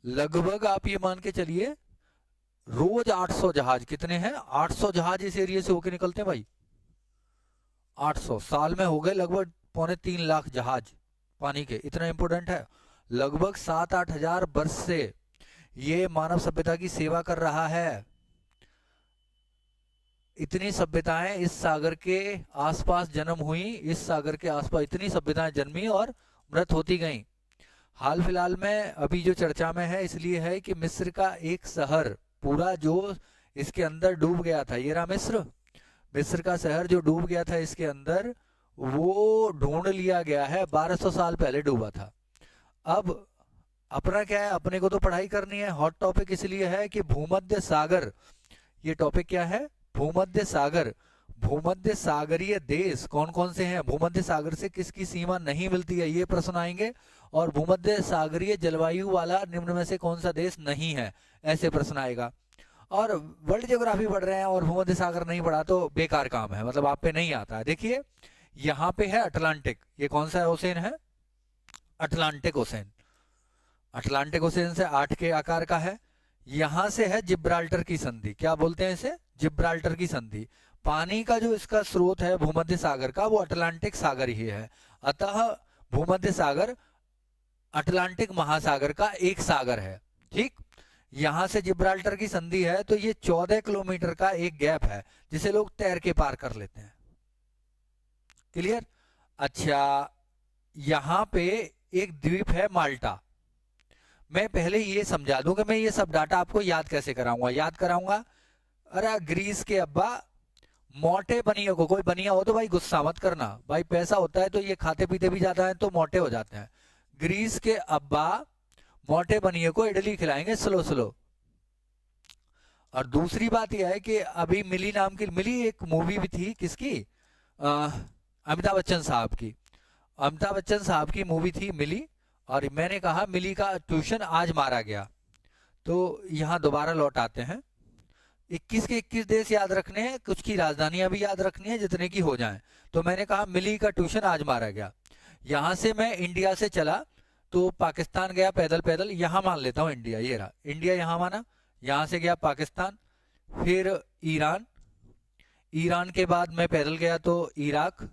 लगभग आप ये मान के चलिए रोज 800 जहाज, कितने हैं, 800 जहाज इस एरिया से होके निकलते हैं भाई। 800 साल में हो गए लगभग 2.25 लाख जहाज पानी के, इतना इंपोर्टेंट है। लगभग 7-8 हजार वर्ष से ये मानव सभ्यता की सेवा कर रहा है। इतनी सभ्यताएं इस सागर के आसपास जन्म हुई, इस सागर के आसपास इतनी सभ्यताएं जन्मी और मृत होती गईं। हाल फिलहाल में अभी जो चर्चा में है इसलिए है कि मिस्र का एक शहर पूरा जो इसके अंदर डूब गया था, ये रहा मिस्र। मिस्र का शहर जो डूब गया था इसके अंदर, वो ढूंढ लिया गया है, 1200 साल पहले डूबा था। अब अपना क्या है, अपने को तो पढ़ाई करनी है। हॉट टॉपिक इसलिए है कि भूमध्य सागर, ये टॉपिक क्या है, भूमध्य सागर। भूमध्य सागरीय देश कौन कौन से हैं, भूमध्य सागर से किसकी सीमा नहीं मिलती है, ये प्रश्न आएंगे। और भूमध्य सागरीय जलवायु वाला निम्न में से कौन सा देश नहीं है, ऐसे प्रश्न आएगा। और वर्ल्ड ज्योग्राफी पढ़ रहे हैं और भूमध्य सागर नहीं पढ़ा तो बेकार काम है, मतलब आप पे नहीं आता है। देखिए यहाँ पे है अटलांटिक, ये कौन सा ओशन है, अटलांटिक ओशन। अटलांटिक ओशन से 8 के आकार का है। यहां से है जिब्राल्टर की संधि, क्या बोलते हैं इसे, जिब्राल्टर की संधि। पानी का जो इसका स्रोत है भूमध्य सागर का, वो अटलांटिक सागर ही है। अतः भूमध्य सागर अटलांटिक महासागर का एक सागर है। ठीक, यहां से जिब्राल्टर की संधि है तो ये 14 किलोमीटर का एक गैप है जिसे लोग तैर के पार कर लेते हैं। क्लियर। अच्छा, यहां पे एक द्वीप है माल्टा। मैं पहले ये समझा दूं कि मैं ये सब डाटा आपको याद कैसे कराऊंगा, याद कराऊंगा। अरे ग्रीस के अब्बा मोटे बनिया को, कोई बनिया हो तो भाई गुस्सा मत करना, भाई पैसा होता है तो ये खाते पीते भी जाता है तो मोटे हो जाते हैं। ग्रीस के अब्बा मोटे बनिए को इडली खिलाएंगे स्लो स्लो। और दूसरी बात यह है कि अभी मिली नाम की, मिली एक मूवी भी थी किसकी, अमिताभ बच्चन साहब की। अमिताभ बच्चन साहब की मूवी थी मिली, और मैंने कहा मिली का ट्यूशन आज मारा गया। तो यहाँ दोबारा लौट आते हैं। 21 के 21 देश याद रखने हैं, कुछ की राजधानियां भी याद रखनी है जितने की हो जाएं। तो मैंने कहा मिली का ट्यूशन आज मारा गया। यहाँ से मैं इंडिया से चला तो पाकिस्तान गया पैदल पैदल, यहाँ मान लेता हूँ इंडिया, ये रहा इंडिया, यहाँ माना। यहाँ से गया पाकिस्तान, फिर ईरान, ईरान के बाद मैं पैदल गया तो इराक,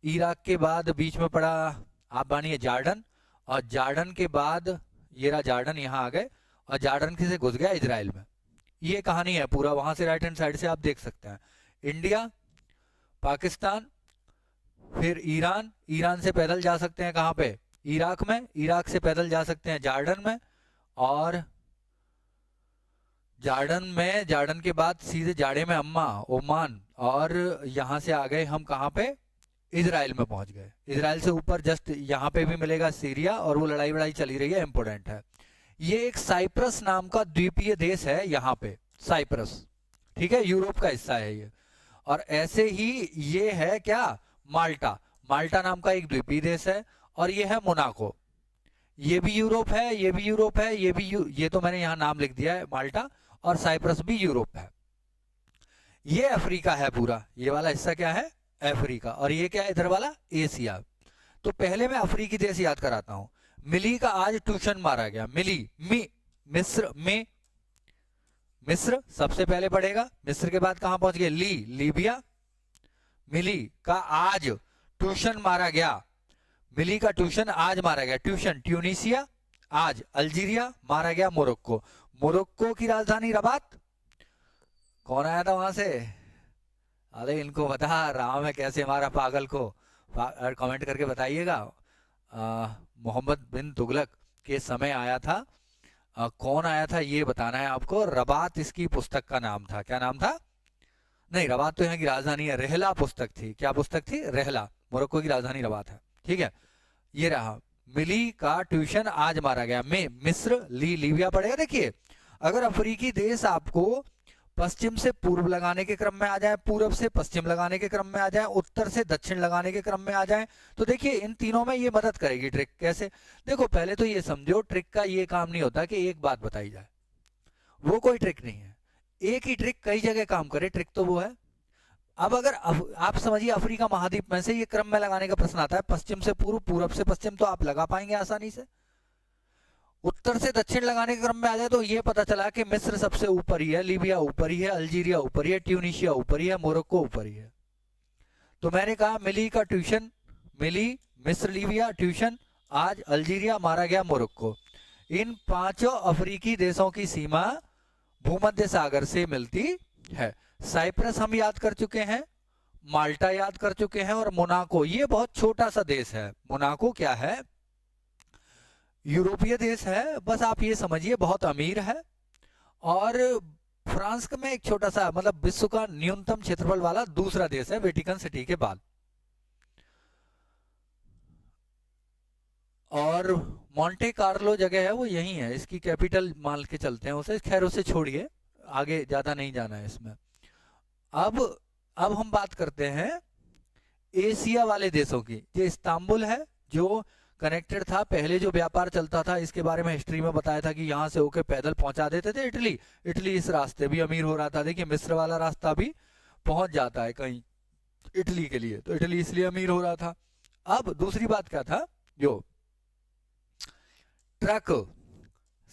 इराक के बाद बीच में पड़ा, आप मानिए जॉर्डन, और जॉर्डन के बाद ये रहा जॉर्डन, यहाँ आ गए, और जॉर्डन से घुस गया इजराइल में। ये कहानी है पूरा, वहां से राइट हैंड साइड से आप देख सकते हैं। इंडिया, पाकिस्तान, फिर ईरान, ईरान से पैदल जा सकते हैं कहाँ पे, इराक में, इराक से पैदल जा सकते हैं जॉर्डन में, और जॉर्डन में, जॉर्डन के बाद सीधे जाड़े में अम्मा ओमान, और यहाँ से आ गए हम कहाँ पे, इजराइल में पहुंच गए। इजराइल से ऊपर जस्ट यहाँ पे भी मिलेगा सीरिया, और वो लड़ाई वड़ाई चली रही है, इंपोर्टेंट है। ये एक साइप्रस नाम का द्वीपीय देश है यहाँ पे, साइप्रस, ठीक है, यूरोप का हिस्सा है ये। और ऐसे ही ये है क्या, माल्टा, माल्टा नाम का एक द्वीपीय देश है। और ये है मोनाको, ये भी यूरोप है, ये भी यूरोप है, ये भी ये तो मैंने यहाँ नाम लिख दिया है माल्टा, और साइप्रस भी यूरोप है। ये अफ्रीका है पूरा, ये वाला हिस्सा क्या है, अफ्रीका। और ये क्या है इधर वाला, एशिया। तो पहले मैं अफ्रीकी देश याद कराता हूं। मिली का आज ट्यूशन मारा गया, मिली, मिस्र में, मिस्र सबसे पहले पड़ेगा, मिस्र के बाद कहां पहुंच गए, लीबिया। मिली का आज ट्यूशन मारा गया, मिली का ट्यूशन आज मारा गया, ट्यूशन ट्यूनिसिया, आज अल्जीरिया, मारा गया मोरक्को। मोरक्को की राजधानी रबात। कौन आया था वहां से, अरे इनको बता रहा मैं कैसे मारा पागल को, कमेंट करके बताइएगा। मोहम्मद बिन तुगलक के समय आया था। कौन आया था ये बताना है आपको। रबात इसकी पुस्तक का नाम था, क्या नाम था, नहीं रबात तो यहाँ की राजधानी है, रहला पुस्तक थी, क्या पुस्तक थी, रहला। मोरक्को की राजधानी रबात है, ठीक है। ये रहा, मिली का ट्यूशन आज मारा गया। में मिस्र, लीबिया पड़ेगा। देखिए अगर अफ्रीकी देश आपको पश्चिम से पूर्व लगाने के क्रम में आ जाए, पूर्व से पश्चिम लगाने के क्रम में आ जाए, उत्तर से दक्षिण लगाने के क्रम में आ जाए, तो देखिए इन तीनों में ये मदद करेगी ट्रिक। कैसे, देखो पहले तो ये समझो ट्रिक का ये काम नहीं होता कि एक बात बताई जाए, वो कोई ट्रिक नहीं है। एक ही ट्रिक कई जगह काम करे, ट्रिक तो वो है। अब अगर आप समझिए अफ्रीका महाद्वीप में से ये क्रम में लगाने का प्रश्न आता है, पश्चिम से पूर्व, पूर्व से पश्चिम, तो आप लगा पाएंगे आसानी से। उत्तर से दक्षिण लगाने के क्रम में आ जाए तो ये पता चला कि मिस्र सबसे ऊपर ही है, लीबिया ऊपर ही है, अल्जीरिया ऊपर ही है, ट्यूनीशिया ऊपर ही है, मोरक्को ऊपर ही है। तो मैंने कहा मिली का ट्यूशन, मिली, मिस्र, लीबिया, ट्यूशन, आज अल्जीरिया, मारा गया मोरक्को। इन पांचों अफ्रीकी देशों की सीमा भूमध्य सागर से मिलती है। साइप्रस हम याद कर चुके हैं, माल्टा याद कर चुके हैं, और मोनाको, ये बहुत छोटा सा देश है। मोनाको क्या है? यूरोपीय देश है, बस आप ये समझिए बहुत अमीर है। और फ्रांस में एक छोटा सा, मतलब विश्व का न्यूनतम क्षेत्रफल वाला दूसरा देश है वेटिकन सिटी के बाद। और मोंटे कार्लो जगह है वो यही है, इसकी कैपिटल मान के चलते हैं उसे। खैर उसे छोड़िए, आगे ज्यादा नहीं जाना है इसमें। अब हम बात करते हैं एशिया वाले देशों की। ये इस्तांबुल है जो कनेक्टेड था, पहले जो व्यापार चलता था इसके बारे में हिस्ट्री में बताया था कि यहाँ से होके पैदल पहुंचा देते थे इटली। इटली इस रास्ते भी अमीर हो रहा था। देखिए मिस्र वाला रास्ता भी पहुंच जाता है कहीं इटली के लिए, तो इटली इसलिए अमीर हो रहा था। अब दूसरी बात क्या था, जो ट्रक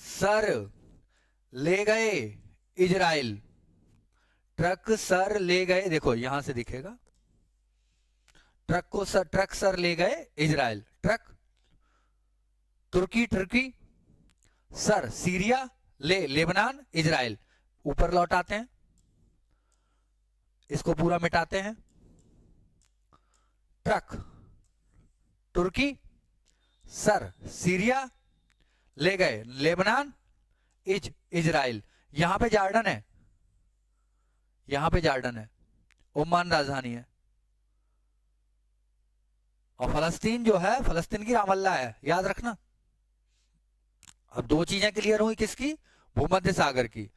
सर ले गए इजराइल, ट्रक सर ले गए, देखो यहां से दिखेगा, ट्रक सर ले गए इजराइल, ट्रक तुर्की, सर सीरिया, लेबनान, इजराइल, ऊपर लौटाते हैं, इसको पूरा मिटाते हैं। ट्रक तुर्की, सर सीरिया, ले गए लेबनान, इजराइल। यहां पे जॉर्डन है, यहां पे जॉर्डन है, ओमान राजधानी है। और फलस्तीन जो है, फलस्तीन की रामल्ला है, याद रखना। अब दो चीजें क्लियर हुई, किसकी? भूमध्य सागर की।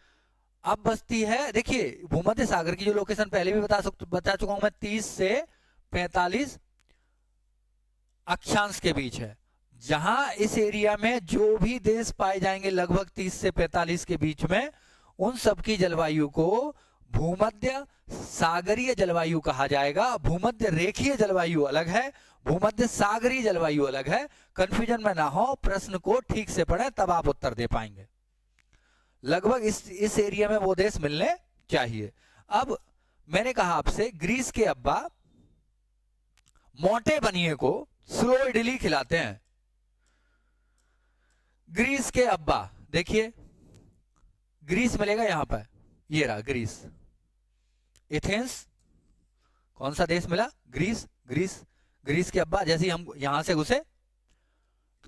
अब बचती है, देखिए भूमध्य सागर की जो लोकेशन पहले भी बता चुका हूं मैं, 30 से 45 अक्षांश के बीच है। जहां इस एरिया में जो भी देश पाए जाएंगे लगभग 30 से 45 के बीच में, उन सब की जलवायु को भूमध्य सागरीय जलवायु कहा जाएगा। भूमध्य रेखीय जलवायु अलग है, भूमध्य सागरीय जलवायु अलग है। कंफ्यूजन में ना हो, प्रश्न को ठीक से पढ़ें तब आप उत्तर दे पाएंगे। लगभग इस एरिया में वो देश मिलने चाहिए। अब मैंने कहा आपसे, ग्रीस के अब्बा मोटे बनिए को स्लो इडली खिलाते हैं। ग्रीस के अब्बा, देखिए ग्रीस मिलेगा यहां पर, ये रहा ग्रीस। एथेंस, कौन सा देश मिला? ग्रीस। ग्रीस के अब्बा, जैसे हम यहां से घुसे,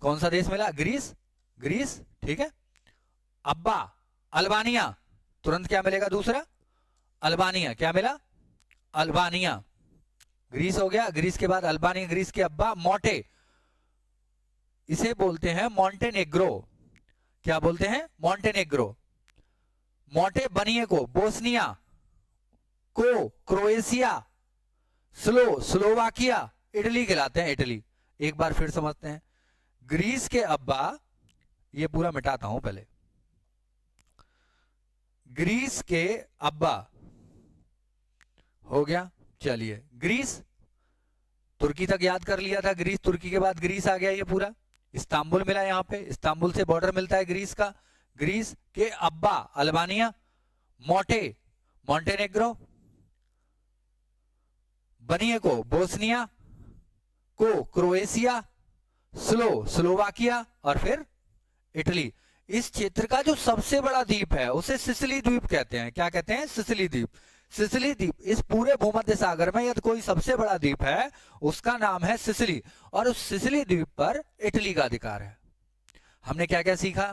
कौन सा देश मिला? ग्रीस, ठीक है। अब्बा अल्बानिया, तुरंत क्या मिलेगा? दूसरा अल्बानिया, क्या मिला? अल्बानिया। ग्रीस हो गया, ग्रीस के बाद अल्बानिया। ग्रीस के अब्बा मोटे, इसे बोलते हैं मॉन्टेनेग्रो। क्या बोलते हैं? मॉन्टेनेग्रो। मोटे बनिए को बोस्निया, को क्रोएशिया, स्लोवाकिया, इटली खिलाते हैं, इटली। एक बार फिर समझते हैं, ग्रीस के अब्बा, ये पूरा मिटाता हूं पहले। ग्रीस के अब्बा हो गया, चलिए ग्रीस, तुर्की तक याद कर लिया था। ग्रीस, तुर्की के बाद ग्रीस आ गया, ये पूरा। इस्तांबुल मिला यहां पे, इस्तांबुल से बॉर्डर मिलता है ग्रीस का। ग्रीस के अब्बा अल्बानिया, मोटे मॉन्टेनेग्रो, बनिए को बोस्निया, को क्रोएशिया, स्लोवाकिया, और फिर इटली। इस क्षेत्र का जो सबसे बड़ा द्वीप है उसे सिसिली द्वीप कहते हैं। क्या कहते हैं? सिसिली द्वीप। सिसिली द्वीप, इस पूरे भूमध्य सागर में यदि कोई सबसे बड़ा द्वीप है उसका नाम है सिसिली, और उस सिसिली द्वीप पर इटली का अधिकार है। हमने क्या क्या सीखा?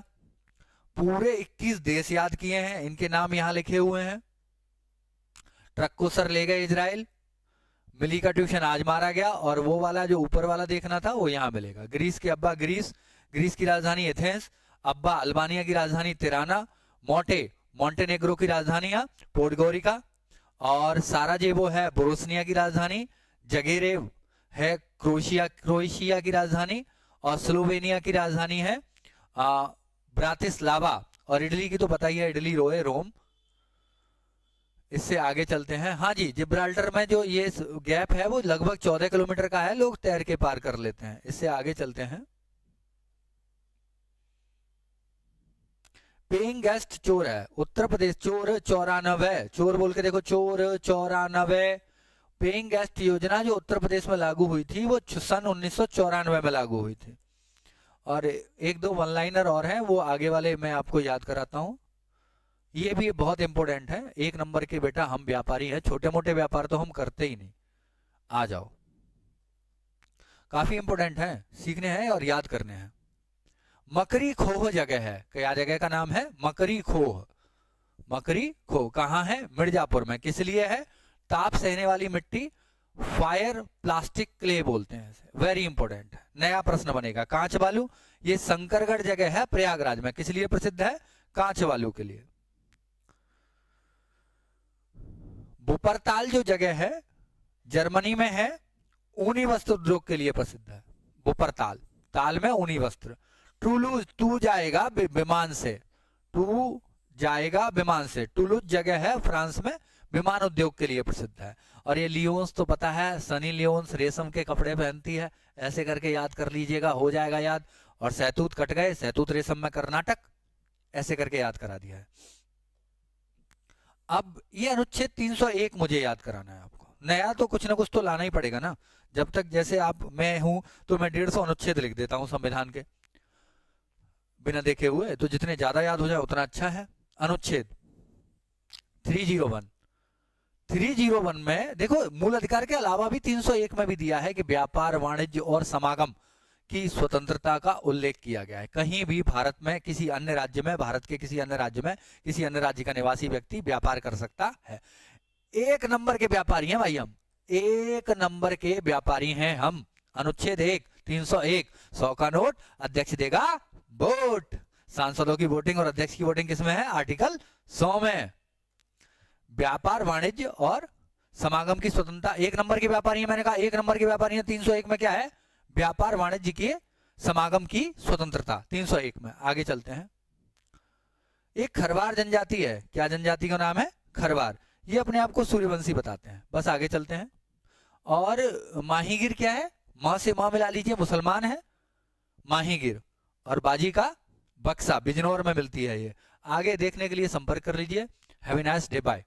पूरे 21 देश याद किए हैं, इनके नाम यहां लिखे हुए हैं। ट्रक को सर ले गए इजराइल, मिली का ट्यूशन आज मारा गया, और वो वाला जो ऊपर वाला देखना था वो यहां मिलेगा। ग्रीस के अब्बा ग्रीस, ग्रीस की राजधानी एथेंस, अब्बा अल्बानिया की राजधानी तिराना, मोटे मॉन्टेनेग्रो की राजधानी पोडगोरिका, और साराजेवो है बोस्निया की राजधानी, जगेरेव है क्रोएशिया की राजधानी, और स्लोवेनिया की राजधानी है ब्रातिस्लावा, और इटली की तो पता ही है, इटली रोए रोम। इससे आगे चलते हैं। हाँ जी, जिब्राल्टर में जो ये गैप है वो लगभग 14 किलोमीटर का है, लोग तैर के पार कर लेते हैं। इससे आगे चलते हैं। पेइंग गेस्ट चोर है, उत्तर प्रदेश चोर 94, चोर बोल के देखो, चोर 94। पेइंग गेस्ट योजना जो उत्तर प्रदेश में लागू हुई थी वो सन 1994 में लागू हुई थी। और एक दो वन लाइनर और हैं, वो आगे वाले मैं आपको याद कराता हूँ, ये भी बहुत इंपॉर्टेंट है। एक नंबर के बेटा हम व्यापारी हैं, छोटे मोटे व्यापार तो हम करते ही नहीं। आ जाओ, काफी इंपॉर्टेंट है, सीखने हैं और याद करने हैं। मकरी खोह जगह है, क्या जगह का नाम है? मकरी खोह। मकरी खोह कहाँ है? मिर्जापुर में। किस लिए है? ताप सहने वाली मिट्टी, फायर प्लास्टिक क्ले बोलते हैं इसे, वेरी इंपॉर्टेंट है। नया प्रश्न बनेगा, कांच बालू, ये शंकरगढ़ जगह है प्रयागराज में, किस लिए प्रसिद्ध है? कांच बालू के लिए। वुपरताल जो जगह है जर्मनी में है, ऊनी वस्त्र उद्योग के लिए प्रसिद्ध है। वुपरताल, ताल में ऊनी वस्त्र। टूलूज, तू जाएगा विमान से, तू जाएगा विमान से, टूलूज जगह है फ्रांस में, विमान उद्योग के लिए प्रसिद्ध है। और ये लियोन्स तो पता है, सनी लियोन्स रेशम के कपड़े पहनती है, ऐसे करके याद कर लीजिएगा, हो जाएगा याद। और सहतूत कट गए, सहतूत रेशम में कर्नाटक, ऐसे करके याद करा दिया है। अब ये अनुच्छेद 301 मुझे याद कराना है आपको। नया तो कुछ ना कुछ तो लाना ही पड़ेगा ना, जब तक जैसे आप मैं हूं तो मैं 150 अनुच्छेद लिख देता हूं संविधान के बिना देखे हुए, तो जितने ज्यादा याद हो जाए उतना अच्छा है। अनुच्छेद 301, 301 में देखो, मूल अधिकार के अलावा भी 301 में भी दिया है कि व्यापार, वाणिज्य और समागम की स्वतंत्रता का उल्लेख किया गया है। कहीं भी भारत में, किसी अन्य राज्य में, भारत के किसी अन्य राज्य में, किसी अन्य राज्य का निवासी व्यक्ति व्यापार कर सकता है। एक नंबर के व्यापारी हैं भाई हम, एक नंबर के व्यापारी हैं हम। अनुच्छेद 1 301, 100 का नोट, अध्यक्ष देगा वोट। सांसदों की वोटिंग और अध्यक्ष की वोटिंग किसमें है? आर्टिकल 100 में। व्यापार, वाणिज्य और समागम की स्वतंत्रता, एक नंबर के व्यापारी हैं, मैंने कहा एक नंबर के व्यापारी हैं। 301 में क्या है? व्यापार, वाणिज्य की समागम की स्वतंत्रता, 301 में। आगे चलते हैं। एक खरवार जनजाति है, क्या जनजाति का नाम है? खरवार। ये अपने आप को सूर्यवंशी बताते हैं। बस आगे चलते हैं। और माहीगिर क्या है? मां से मां मिला लीजिए, मुसलमान है माहीगिर। और बाजी का बक्सा, बिजनौर में मिलती है ये। आगे देखने के लिए संपर्क कर लीजिए। Have a nice day, bye.